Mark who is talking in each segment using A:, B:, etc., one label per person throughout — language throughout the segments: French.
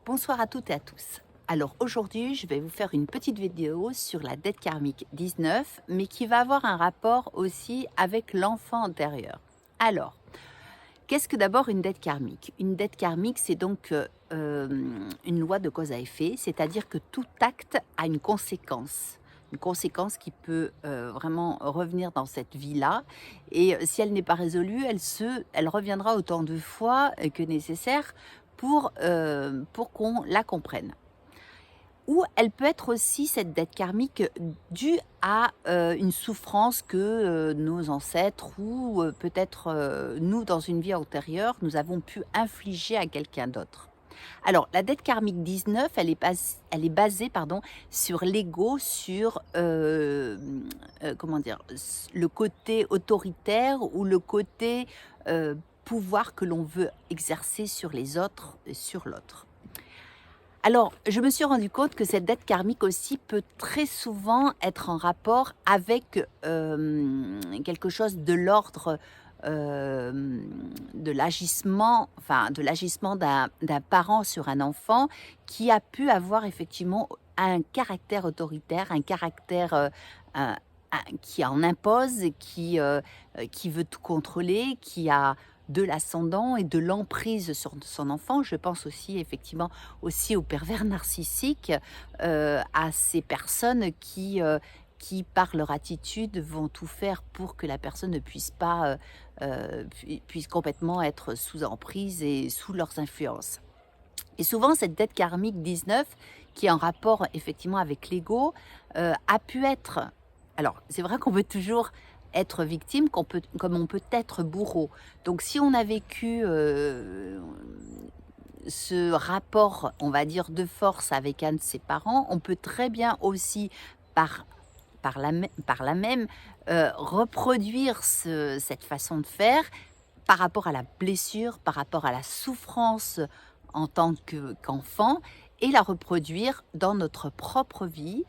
A: Bonsoir à toutes et à tous. Alors aujourd'hui, je vais vous faire une petite vidéo sur la dette karmique 19, mais qui va avoir un rapport aussi avec l'enfant antérieur. Alors, qu'est-ce que d'abord une dette karmique? Une dette karmique, c'est donc une loi de cause à effet, c'est-à-dire que tout acte a une conséquence. Une conséquence qui peut vraiment revenir dans cette vie-là. Et si elle n'est pas résolue, elle reviendra autant de fois que nécessaire pour qu'on la comprenne. Ou elle peut être aussi, cette dette karmique, due à une souffrance que nos ancêtres ou peut-être nous, dans une vie antérieure, nous avons pu infliger à quelqu'un d'autre. Alors, la dette karmique 19, elle est basée pardon, sur l'ego, sur comment dire, le côté autoritaire ou le côté pouvoir que l'on veut exercer sur les autres, sur l'autre. Alors, je me suis rendu compte que cette dette karmique aussi peut très souvent être en rapport avec quelque chose de l'ordre de l'agissement, enfin de l'agissement d'un parent sur un enfant qui a pu avoir effectivement un caractère autoritaire, un caractère qui en impose, qui veut tout contrôler, qui a de l'ascendant et de l'emprise sur son enfant. Je pense aussi effectivement aussi aux pervers narcissiques, à ces personnes qui, par leur attitude, vont tout faire pour que la personne ne puisse pas, puisse complètement être sous emprise et sous leurs influences. Et souvent, cette dette karmique 19, qui est en rapport effectivement avec l'ego, a pu être... Alors, c'est vrai qu'on peut toujours être victime, comme on peut être bourreau. Donc, si on a vécu ce rapport, on va dire, de force avec un de ses parents, on peut très bien aussi, par, par la même, reproduire cette façon de faire par rapport à la blessure, par rapport à la souffrance en tant qu'enfant, et la reproduire dans notre propre vie,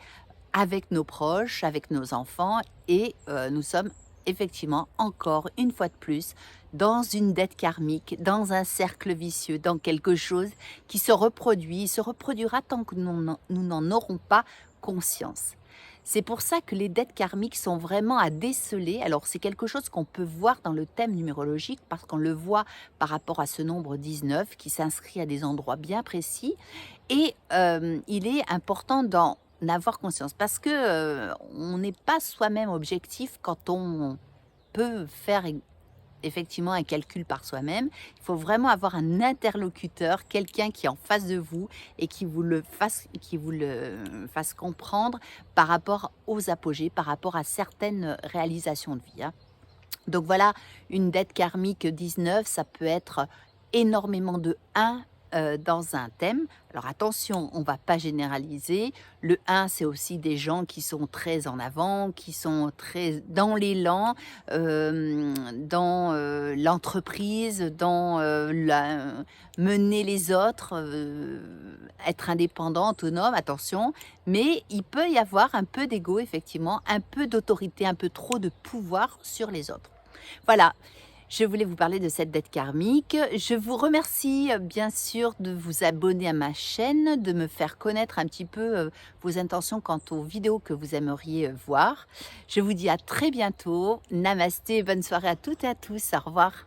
A: avec nos proches, avec nos enfants, et nous sommes effectivement encore une fois de plus dans une dette karmique, dans un cercle vicieux, dans quelque chose qui se reproduit, se reproduira tant que nous n'en aurons pas conscience. C'est pour ça que les dettes karmiques sont vraiment à déceler. Alors c'est quelque chose qu'on peut voir dans le thème numérologique parce qu'on le voit par rapport à ce nombre 19 qui s'inscrit à des endroits bien précis. Et il est important d'en avoir conscience parce que on n'est pas soi-même objectif quand on peut faire effectivement un calcul par soi-même. Il faut vraiment avoir un interlocuteur, quelqu'un qui est en face de vous et qui vous le fasse comprendre par rapport aux apogées, par rapport à certaines réalisations de vie, hein. Donc voilà, une dette karmique 19, ça peut être énormément de 1 dans un thème. Alors attention, on ne va pas généraliser. Le 1, c'est aussi des gens qui sont très en avant, qui sont très dans l'élan, dans l'entreprise, dans mener les autres, être indépendant, autonome, attention. Mais il peut y avoir un peu d'ego, effectivement, un peu d'autorité, un peu trop de pouvoir sur les autres. Voilà, je voulais vous parler de cette dette karmique. Je vous remercie bien sûr de vous abonner à ma chaîne, de me faire connaître un petit peu vos intentions quant aux vidéos que vous aimeriez voir. Je vous dis à très bientôt. Namasté, bonne soirée à toutes et à tous. Au revoir.